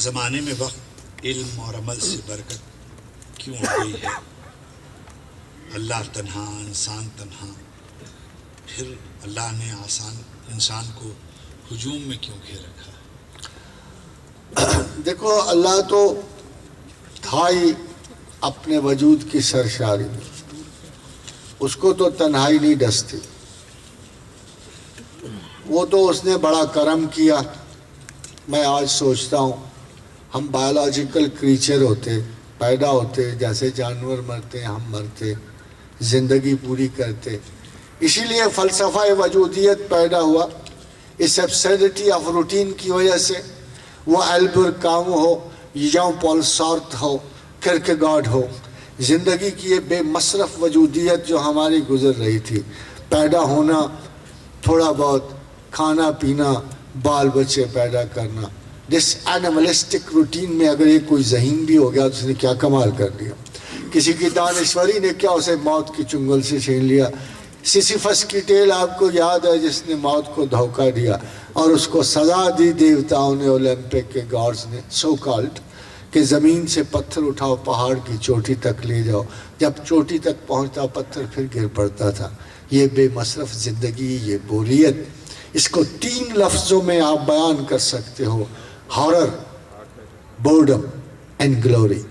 زمانے میں وقت علم اور عمل سے برکت کیوں ہو گئی ہے؟ اللہ تنہا، انسان تنہا، پھر اللہ نے انسان کو ہجوم میں کیوں گھیر رکھا ہے؟ دیکھو، اللہ تو تھا ہی اپنے وجود کی سرشاری میں، اس کو تو تنہائی نہیں ڈستی، وہ تو اس نے بڑا کرم کیا۔ میں آج سوچتا ہوں ہم بایولوجیکل کریچر ہوتے، پیدا ہوتے، جیسے جانور مرتے ہم مرتے، زندگی پوری کرتے، اسی لیے فلسفہ وجودیت پیدا ہوا۔ اس ایبسرڈٹی آف روٹین کی وجہ سے، وہ البرٹ کامو ہو، ژان پال سارتر ہو، کیرکیگارڈ ہو، زندگی کی یہ بے مصرف وجودیت جو ہماری گزر رہی تھی، پیدا ہونا، تھوڑا بہت کھانا پینا، بال بچے پیدا کرنا، جس اینیملسٹک روٹین میں اگر یہ کوئی ذہین بھی ہو گیا تو اس نے کیا کمال کر لیا۔ کسی کی دانشوری نے کیا اسے موت کی چنگل سے چھین لیا۔ سیسیفس کی ٹیل آپ کو یاد ہے، جس نے موت کو دھوکہ دیا اور اس کو سزا دی دیوتاؤں نے، اولمپک کے گاڈز نے، سو کالڈ، کہ زمین سے پتھر اٹھاؤ، پہاڑ کی چوٹی تک لے جاؤ۔ جب چوٹی تک پہنچتا پتھر پھر گر پڑتا تھا۔ یہ بے مصرف زندگی، یہ بوریت، اس کو 3 لفظوں میں آپ بیان کر سکتے ہو: ہارر، بورڈم اینڈ گلوری۔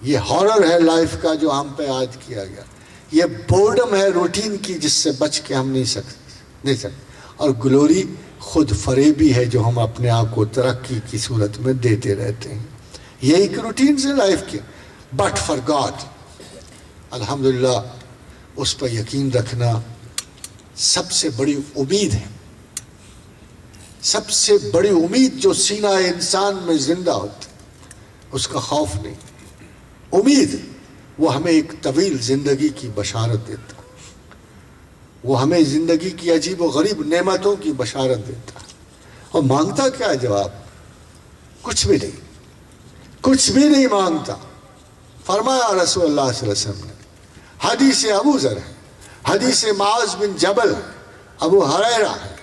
یہ ہارر ہے لائف کا جو ہم پہ عائد کیا گیا، یہ بورڈم ہے روٹین کی جس سے بچ کے ہم نہیں سکتے، اور گلوری خود فریبی ہے جو ہم اپنے آپ کو ترقی کی صورت میں دیتے رہتے ہیں۔ یہ ایک روٹین سے لائف کی، بٹ فار گاڈ، الحمدللہ، اس پر یقین رکھنا سب سے بڑی امید ہے۔ سب سے بڑی امید جو سینہ انسان میں زندہ ہوتی، اس کا خوف نہیں، امید، وہ ہمیں ایک طویل زندگی کی بشارت دیتا، وہ ہمیں زندگی کی عجیب و غریب نعمتوں کی بشارت دیتا۔ اور مانگتا کیا ہے جواب؟ کچھ بھی نہیں، کچھ بھی نہیں مانگتا۔ فرمایا رسول اللہ صلی اللہ علیہ وسلم نے، حدیث ابو ذر ہے، حدیث معاذ بن جبل، ابو ہریرہ ہے،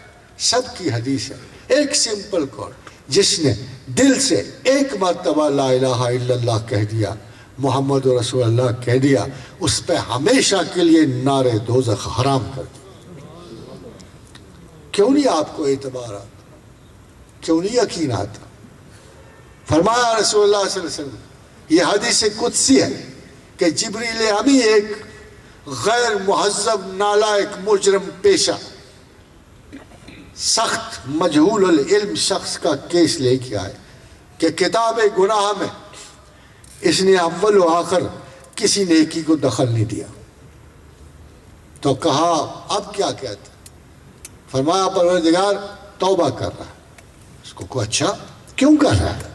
سب کی حدیث ہے۔ ایک سمپل کال، جس نے دل سے ایک مرتبہ لا الہ الا اللہ کہہ دیا، محمد رسول اللہ کہہ دیا، اس پہ ہمیشہ کے لیے نار دوزخ حرام کر دیا۔ کیوں نہیں آپ کو اعتبار آتا؟ کیوں نہیں یقین آتا؟ فرمایا رسول اللہ صلی اللہ علیہ وسلم، یہ حدیث قدسی ہے کہ جبریل امی ایک غیر مہذب، نالائق، مجرم پیشہ، سخت مجہول العلم شخص کا کیس لے کے آئے کہ کتاب گناہ میں اس نے اول و آخر کسی نیکی کو دخل نہیں دیا۔ تو کہا اب کیا کہتا؟ فرمایا پروردگار توبہ کر رہا ہے۔ اس کو کہا اچھا کیوں کر رہا ہے؟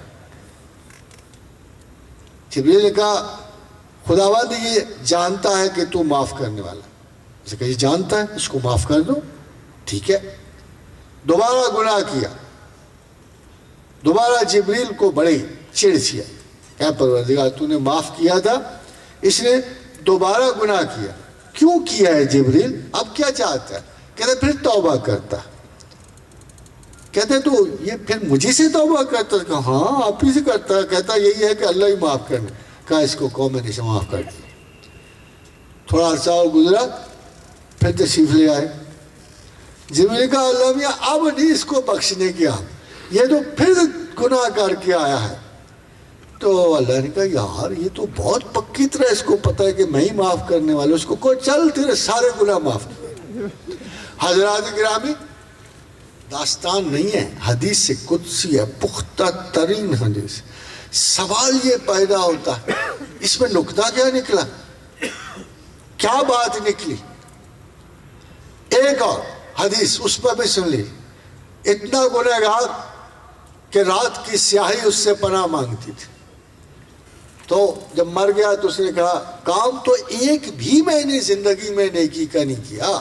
جبریل نے کہا خداوند یہ جانتا ہے کہ تو معاف کرنے والا ہے۔ اسے کہا یہ جانتا ہے، اس کو معاف کر دو، ٹھیک ہے۔ دوبارہ گناہ کیا، دوبارہ جبریل کو بڑی چڑ سی آئی، اے پروردگار تو نے معاف کیا تھا، اس نے دوبارہ گناہ کیا، کیوں کیا ہے جبریل؟ اب کیا چاہتا ہے؟ کہتے پھر توبہ کرتا۔ کہتے تو یہ پھر مجھے سے توبہ کرتا؟ کہ ہاں آپ ہی سے کرتا ہے۔ کہتا یہی ہے کہ اللہ ہی معاف کرنے۔ کہا اس کو قوم نے سے معاف کر دیا۔ تھوڑا عرصہ اور گزرا، پھر تشریف لے آئے۔ جبریل نے کہا اللہ میاں اب نہیں اس کو بخشنے کیا، یہ تو پھر گناہ کر کے آیا ہے۔ تو اللہ نے کہا یار یہ تو بہت پکی طرح اس کو پتہ ہے کہ میں ہی معاف کرنے والا ہوں، اس کو کوئی چل تیرے سارے گناہ معاف کیے۔ حضرات گرامی، داستان نہیں ہے، حدیث قدسی ہے، پختہ ترین حدیث۔ سوال یہ پیدا ہوتا ہے اس میں نکتہ کیا نکلا؟ کیا بات نکلی؟ ایک اور حدیث اس پر بھی سن لی، اتنا گنہگار کہ رات کی سیاہی اس سے پناہ مانگتی تھی۔ تو جب مر گیا تو اس نے کہا کام تو ایک بھی میں نے زندگی میں نیکی کا نہیں کیا،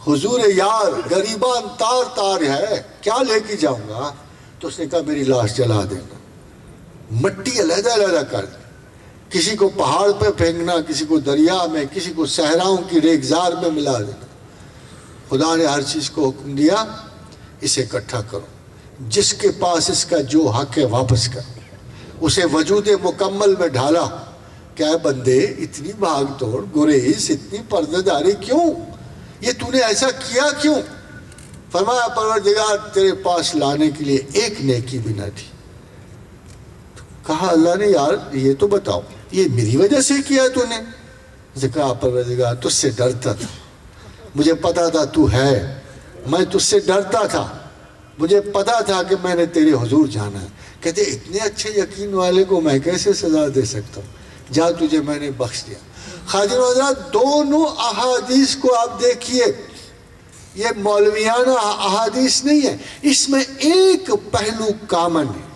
حضور یار غریبان تار تار ہے، کیا لے کے جاؤں گا؟ تو اس نے کہا میری لاش جلا دینا، مٹی علیحدہ علیحدہ کر دی، کسی کو پہاڑ پہ پھینکنا، کسی کو دریا میں، کسی کو صحراؤں کی ریگزار میں ملا دینا۔ خدا نے ہر چیز کو حکم دیا اسے اکٹھا کرو۔ جس کے پاس اس کا جو حق ہے واپس کر. اسے وجود مکمل میں ڈھالا. کیا بندے اتنی بھاگ توڑ، گریز، اتنی پردہ داری کیوں؟ یہ تو نے ایسا کیا کیوں؟ فرمایا پروردگار تیرے پاس لانے کے لیے ایک نیکی بھی نہ تھی. کہا اللہ نے یار یہ تو بتاؤ یہ میری وجہ سے کیا تو نے؟ کہا پروردگار تجھ سے ڈرتا تھا، مجھے پتا تھا تو ہے، میں تجھ سے ڈرتا تھا، مجھے پتا تھا کہ میں نے تیرے حضور جانا ہے. کہتے اتنے اچھے یقین والے کو میں کیسے سزا دے سکتا ہوں؟ جا تجھے میں نے بخش دیا. خادم حضرات دونوں احادیث کو آپ دیکھیے، یہ مولویانہ احادیث نہیں ہے، اس میں ایک پہلو کامن ہے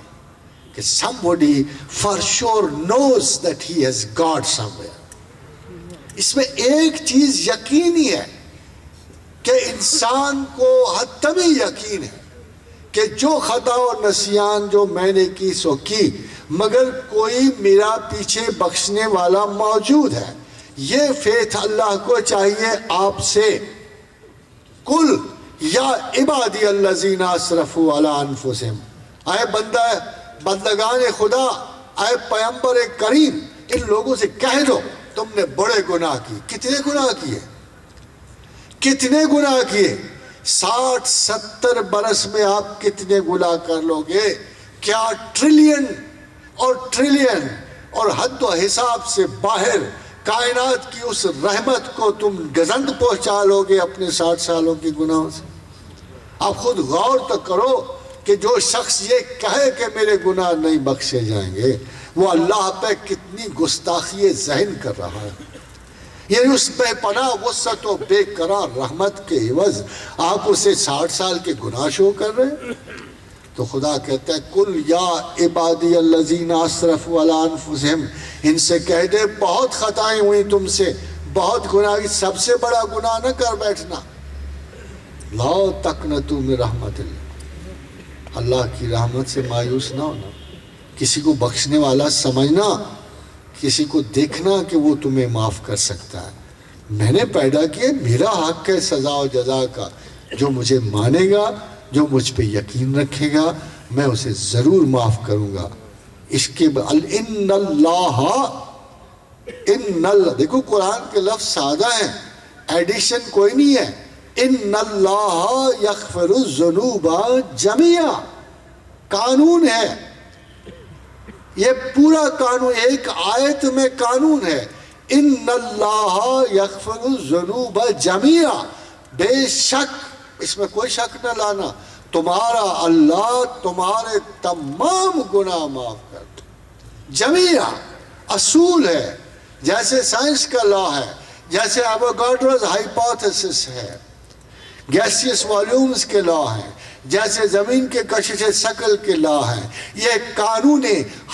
کہ somebody for sure knows that he has God somewhere. اس میں ایک چیز یقینی ہے کہ انسان کو حتمی یقین ہے کہ جو خطا و نسیان جو میں نے کی سو کی، مگر کوئی میرا پیچھے بخشنے والا موجود ہے. یہ فیتھ اللہ کو چاہیے آپ سے. کل یا عبادی الذین اسرفوا علی انفسہم، اے بندگان خدا، اے پیغمبر کریم، ان لوگوں سے کہہ دو تم نے بڑے گناہ کی. کتنے گناہ کیے؟ کتنے گناہ کیے؟ 60-70 برس میں آپ کتنے گناہ کر لو گے؟ کیا ٹریلین اور ٹریلین اور حد و حساب سے باہر کائنات کی اس رحمت کو تم گزند پہنچا لو گے اپنے 60 سالوں کی گناہوں سے؟ آپ خود غور تو کرو کہ جو شخص یہ کہے کہ میرے گناہ نہیں بخشے جائیں گے، وہ اللہ پہ کتنی گستاخی ذہن کر رہا ہے. یعنی اس بے پناہ وسعت و بے قرار رحمت کے عوض آپ اسے 60 سال کے گناہ شو کر رہے ہیں. تو خدا کہتا ہے کل یا عبادی الذین اسرفوا علی انفسہم، ان سے کہہ دے بہت خطائیں ہوئی تم سے، بہت گناہ کی، سب سے بڑا گناہ نہ کر بیٹھنا. لا تقنطوا من رحمت اللہ، اللہ کی رحمت سے مایوس نہ ہونا، کسی کو بخشنے والا سمجھنا، کسی کو دیکھنا کہ وہ تمہیں معاف کر سکتا ہے. میں نے پیدا کیا، میرا حق ہے سزا و جزا کا. جو مجھے مانے گا، جو مجھ پہ یقین رکھے گا، میں اسے ضرور معاف کروں گا. اس کے ان اللہ، دیکھو قرآن کے لفظ سادہ ہیں، ایڈیشن کوئی نہیں ہے. ان اللہ یغفر الذنوب جميعا، قانون ہے یہ، پورا قانون ایک آیت میں قانون ہے. ان اللہ یغفر الذنوب جميعا، بے شک، اس میں کوئی شک نہ لانا، تمہارا اللہ تمہارے تمام گناہ معاف کر دو. جميعا اصول ہے، جیسے سائنس کا لا ہے، جیسے ایووگاڈروز ہائپوتھیسس ہے، گیسیس والیومز کے لا ہیں، جیسے زمین کے کشش ثقل کے لا ہیں. یہ قانون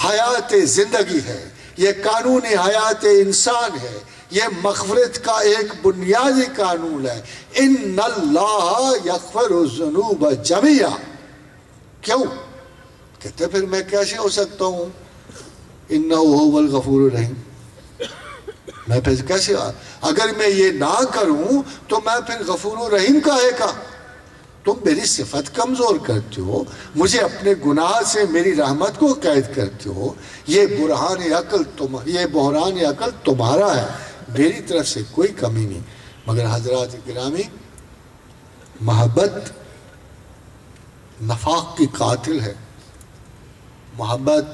حیات زندگی ہے، یہ قانون حیات انسان ہے، یہ مغفرت کا ایک بنیادی قانون ہے. ان اللہ یغفر الذنوب جميعا. کیوں؟ کہتے پھر میں کیسے ہو سکتا ہوں انہ هو الغفور الرحیم؟ میں پھر کیسے، اگر میں یہ نہ کروں تو میں پھر غفور و رحیم کہے گا؟ تم میری صفت کمزور کرتے ہو، مجھے اپنے گناہ سے میری رحمت کو قید کرتے ہو. یہ بحران عقل تمہارا ہے، میری طرف سے کوئی کمی نہیں. مگر حضرات گرامی، محبت نفاق کی قاتل ہے. محبت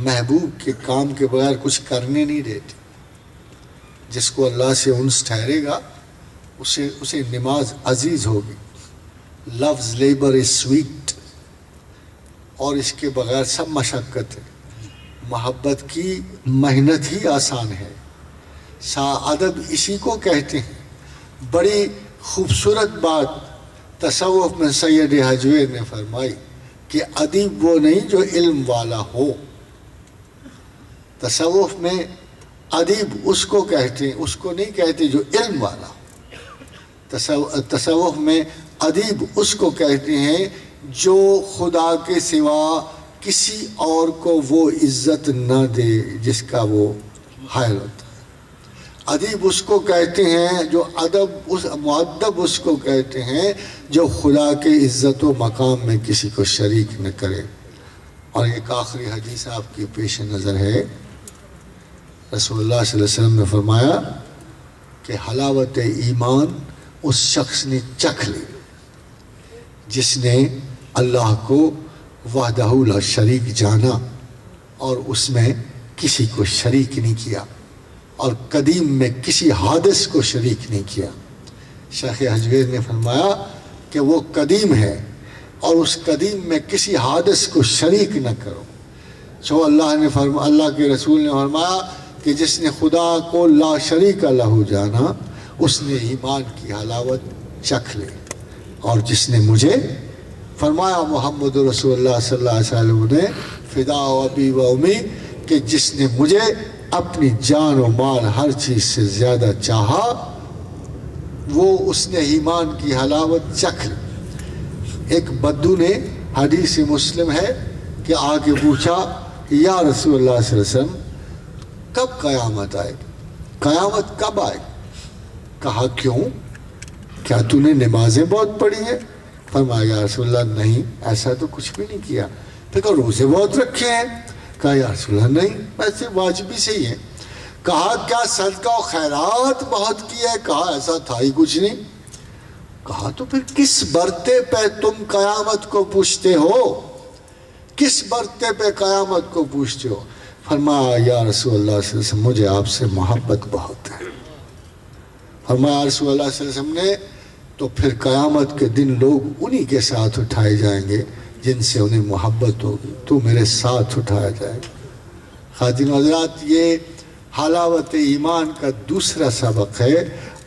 محبوب کے کام کے بغیر کچھ کرنے نہیں دیتی. جس کو اللہ سے انس ٹھہرے گا اسے نماز عزیز ہوگی. لفظ لیبر از سویٹ، اور اس کے بغیر سب مشقت ہے. محبت کی محنت ہی آسان ہے. ادب اسی کو کہتے ہیں. بڑی خوبصورت بات تصوف میں سید حجویر نے فرمائی کہ ادیب وہ نہیں جو علم والا ہو. تصوف میں ادیب اس کو کہتے ہیں، اس کو نہیں کہتے جو علم والا ہو. تصوف میں ادیب اس کو کہتے ہیں جو خدا کے سوا کسی اور کو وہ عزت نہ دے جس کا وہ حائل ہوتا ہے. ادیب اس کو کہتے ہیں جو مؤدب اس کو کہتے ہیں جو خدا کے عزت و مقام میں کسی کو شریک نہ کرے۔ اور ایک آخری حدیث آپ کی پیش نظر ہے، رسول اللہ صلی اللہ علیہ وسلم نے فرمایا کہ حلاوت ایمان اس شخص نے چکھ لی جس نے اللہ کو وحدہ لا شریک جانا اور اس میں کسی کو شریک نہیں کیا، اور قدیم میں کسی حادث کو شریک نہیں کیا۔ شیخ حجویر نے فرمایا کہ وہ قدیم ہے اور اس قدیم میں کسی حادث کو شریک نہ کرو۔ سو اللہ کے رسول نے فرمایا کہ جس نے خدا کو لا شریک لہ جانا اس نے ایمان کی حلاوت چکھ لے، اور جس نے مجھے فرمایا محمد رسول اللہ صلی اللہ علیہ وسلم نے فدا و ابی و امی کہ جس نے مجھے اپنی جان و مال ہر چیز سے زیادہ چاہا وہ اس نے ایمان کی حلاوت چکھ لی۔ ایک بدو نے، حدیث مسلم ہے کہ آ کے پوچھا یا رسول اللہ صلی اللہ علیہ وسلم کب قیامت آئے گی، قیامت کب آئے گی؟ کہا کیوں، کیا تو نے نمازیں بہت پڑھی ہیں؟ فرمایا یا رسول اللہ نہیں، ایسا تو کچھ بھی نہیں کیا۔ پھر کہا روزے بہت رکھے ہیں؟ کہا یا رسول اللہ نہیں، ویسے واجبی سے ہی ہے۔ کہا کیا صدقہ و خیرات بہت کیا ہے؟ کہا ایسا تھا ہی کچھ نہیں۔ کہا تو پھر کس برتے پہ تم قیامت کو پوچھتے ہو، کس برتے پہ قیامت کو پوچھتے ہو؟ فرمایا یا رسول اللہ صلی اللہ علیہ وسلم مجھے آپ سے محبت بہت ہے۔ فرمایا رسول اللہ صلی اللہ علیہ وسلم نے تو پھر قیامت کے دن لوگ انہی کے ساتھ اٹھائے جائیں گے جن سے انہیں محبت ہوگی، تو میرے ساتھ اٹھایا جائے گا۔ خاتین حضرات، یہ حلاوت ایمان کا دوسرا سبق ہے،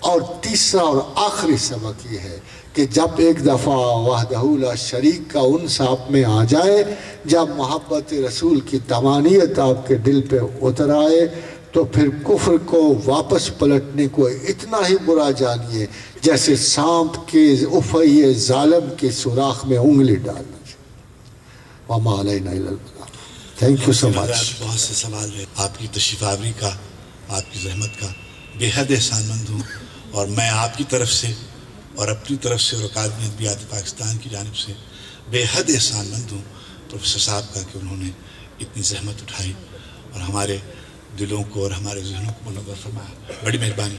اور تیسرا اور آخری سبق یہ ہے کہ جب ایک دفعہ وحدہ لا شریک کا انس آپ میں آ جائے، جب محبت رسول کی تمانیت آپ کے دل پہ اتر آئے، تو پھر کفر کو واپس پلٹنے کو اتنا ہی برا جانیے جیسے سانپ کے افعی ظالم کے سوراخ میں انگلی ڈالنا۔ وما علینا الا البلاغ۔ تھینک یو سو مچ۔ بہت سے سوال ہے، آپ کی تشریف آوری کا، آپ کی زحمت کا بے حد احسان مند ہوں، اور میں آپ کی طرف سے اور اپنی طرف سے اور اکادمی ادبیات پاکستان کی جانب سے بے حد احسان مند ہوں پروفیسر صاحب کا کہ انہوں نے اتنی زحمت اٹھائی اور ہمارے دلوں کو اور ہمارے ذہنوں کو منور فرمایا۔ بڑی مہربانی۔